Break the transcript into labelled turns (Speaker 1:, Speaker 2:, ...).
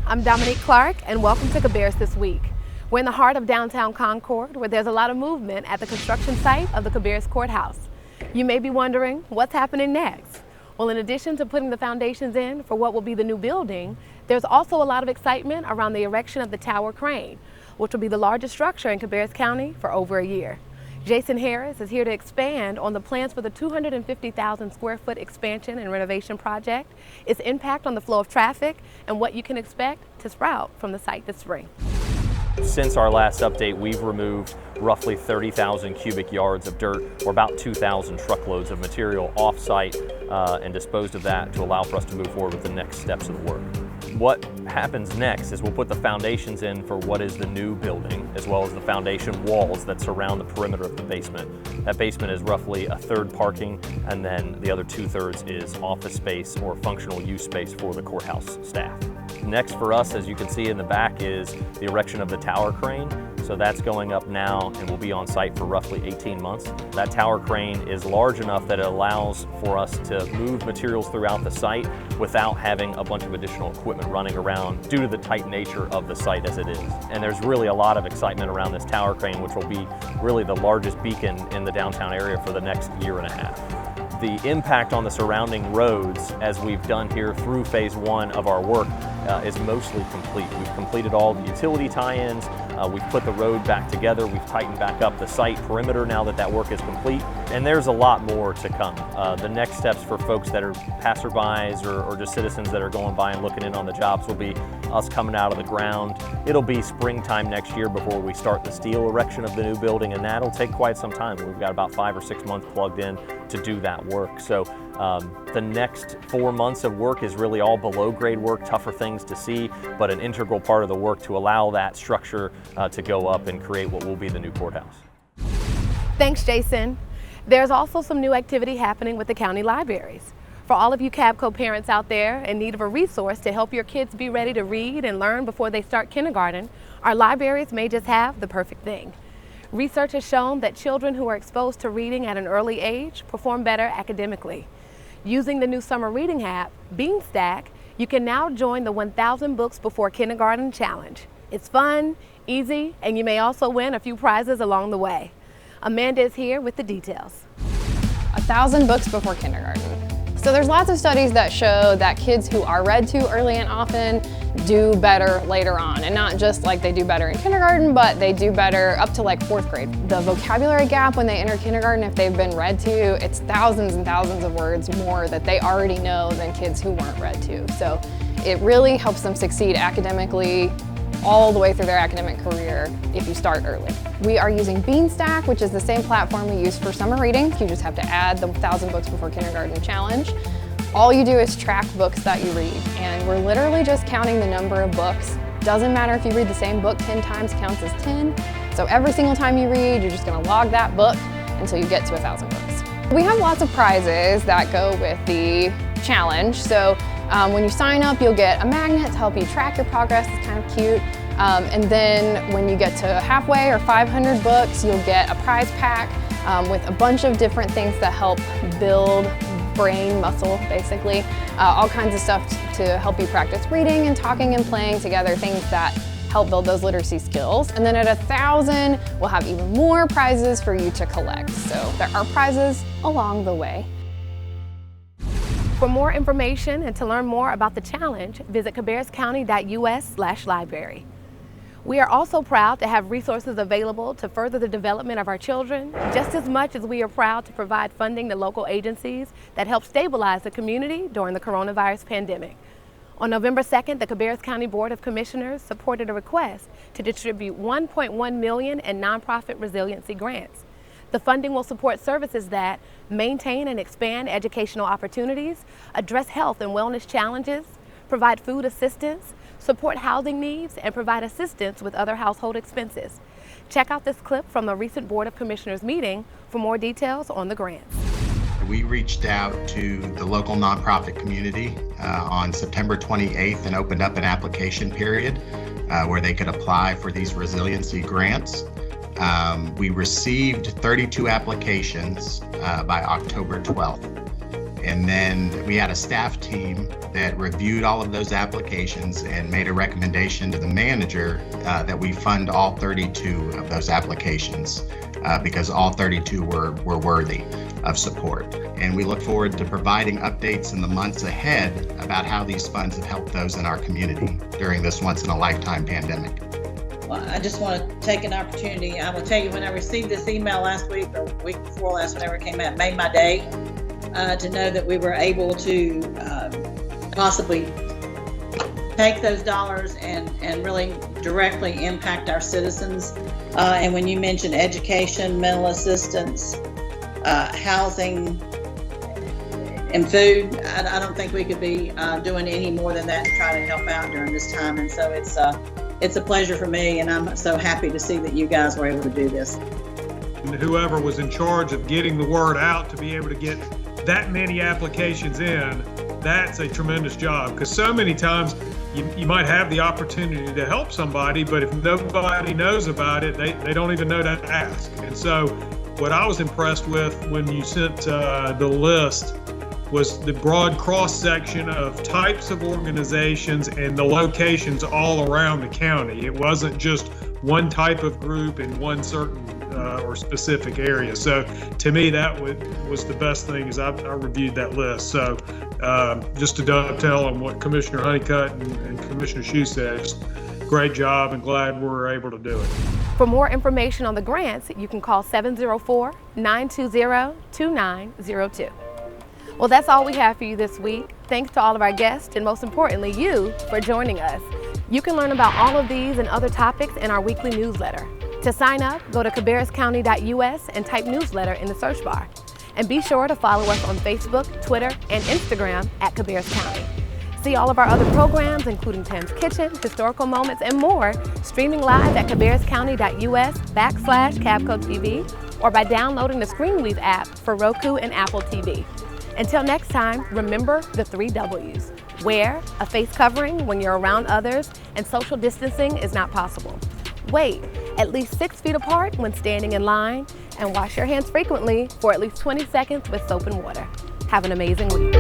Speaker 1: I'm Dominique Clark, and welcome to Cabarrus This Week. We're in the heart of downtown Concord, where there's a lot of movement at the construction site of the Cabarrus Courthouse. You may be wondering, what's happening next? Well, in addition to putting the foundations in for what will be the new building, there's also a lot of excitement around the erection of the tower crane, which will be the largest structure in Cabarrus County for over a year. Jason Harris is here to expand on the plans for the 250,000 square foot expansion and renovation project, its impact on the flow of traffic, and what you can expect to sprout from the site this spring.
Speaker 2: Since our last update, we've removed roughly 30,000 cubic yards of dirt, or about 2,000 truckloads of material off-site, and disposed of that to allow for us to move forward with the next steps of the work. What happens next is we'll put the foundations in for what is the new building, as well as the foundation walls that surround the perimeter of the basement. That basement is roughly a third parking, and then the other 2/3 is office space or functional use space for the courthouse staff. Next for us, as you can see in the back, is the erection of the tower crane. So that's going up now and will be on site for roughly 18 months. That tower crane is large enough that it allows for us to move materials throughout the site without having a bunch of additional equipment running around due to the tight nature of the site as it is. And there's really a lot of excitement around this tower crane, which will be really the largest beacon in the downtown area for the next year and a half. The impact on the surrounding roads, as we've done here through phase 1 of our work, is mostly complete. We've completed all the utility tie-ins, we've put the road back together, we've tightened back up the site perimeter now that that work is complete, and there's a lot more to come. The next steps for folks that are passerbys or just citizens that are going by and looking in on the jobs will be us coming out of the ground. It'll be springtime next year before we start the steel erection of the new building, and that'll take quite some time. We've got about 5 or 6 months plugged in to do that work. So the next 4 months of work is really all below grade work, tougher things to see, but an integral part of the work to allow that structure to go up and create what will be the new courthouse.
Speaker 1: Thanks, Jason. There's also some new activity happening with the county libraries. For all of you Cabco parents out there in need of a resource to help your kids be ready to read and learn before they start kindergarten, our libraries may just have the perfect thing. Research has shown that children who are exposed to reading at an early age perform better academically. Using the new summer reading app, Beanstack, you can now join the 1,000 Books Before Kindergarten Challenge. It's fun, easy, and you may also win a few prizes along the way. Amanda is here with the details.
Speaker 3: 1,000 books before kindergarten. So there's lots of studies that show that kids who are read to early and often do better later on, and not just like they do better in kindergarten, but they do better up to like 4th grade. The vocabulary gap when they enter kindergarten, if they've been read to, it's thousands and thousands of words more that they already know than kids who weren't read to. So it really helps them succeed academically all the way through their academic career if you start early. We are using Beanstack, which is the same platform we use for summer reading. You just have to add the 1,000 Books Before Kindergarten challenge. All you do is track books that you read, and we're literally just counting the number of books. Doesn't matter if you read the same book 10 times, counts as 10. So every single time you read, you're just gonna log that book until you get to 1,000 books. We have lots of prizes that go with the challenge. So when you sign up, you'll get a magnet to help you track your progress. It's kind of cute. And then when you get to halfway or 500 books, you'll get a prize pack with a bunch of different things that help build brain muscle, basically. All kinds of stuff to help you practice reading and talking and playing together, things that help build those literacy skills. And then at 1,000, we'll have even more prizes for you to collect. So there are prizes along the way.
Speaker 1: For more information and to learn more about the challenge, visit cabarruscounty.us/library. We are also proud to have resources available to further the development of our children, just as much as we are proud to provide funding to local agencies that help stabilize the community during the coronavirus pandemic. On November 2nd, the Cabarrus County Board of Commissioners supported a request to distribute $1.1 million in nonprofit resiliency grants. The funding will support services that maintain and expand educational opportunities, address health and wellness challenges, provide food assistance, support housing needs, and provide assistance with other household expenses. Check out this clip from the recent Board of Commissioners meeting for more details on the grants.
Speaker 4: We reached out to the local nonprofit community on September 28th and opened up an application period where they could apply for these resiliency grants. We received 32 applications by October 12th. And then we had a staff team that reviewed all of those applications and made a recommendation to the manager that we fund all 32 of those applications because all 32 were worthy of support. And we look forward to providing updates in the months ahead about how these funds have helped those in our community during this once-in-a-lifetime pandemic.
Speaker 5: Well, I just want to take an opportunity. I will tell you, when I received this email last week or week before last, whenever it came out, it made my day to know that we were able to possibly take those dollars and really directly impact our citizens. And when you mentioned education, mental assistance, housing, and food, I don't think we could be doing any more than that to try to help out during this time. And so it's a pleasure for me, and I'm so happy to see that you guys were able to do this.
Speaker 6: And whoever was in charge of getting the word out to be able to get that many applications in, that's a tremendous job, because so many times you might have the opportunity to help somebody, but if nobody knows about it, they don't even know to ask. And so what I was impressed with when you sent the list was the broad cross-section of types of organizations and the locations all around the county. It wasn't just one type of group in one certain or specific area. So to me, that was the best thing, is I reviewed that list. So just to dovetail on what Commissioner Honeycutt and Commissioner Shue said, just great job, and glad we were able to do it.
Speaker 1: For more information on the grants, you can call 704-920-2902. Well, that's all we have for you this week. Thanks to all of our guests, and most importantly, you for joining us. You can learn about all of these and other topics in our weekly newsletter. To sign up, go to cabarruscounty.us and type newsletter in the search bar. And be sure to follow us on Facebook, Twitter, and Instagram at Cabarrus County. See all of our other programs, including Pam's Kitchen, Historical Moments, and more, streaming live at cabarruscounty.us/Cabco TV, or by downloading the ScreenWeave app for Roku and Apple TV. Until next time, remember the 3 W's. Wear a face covering when you're around others and social distancing is not possible. Wait at least 6 feet apart when standing in line, and wash your hands frequently for at least 20 seconds with soap and water. Have an amazing week.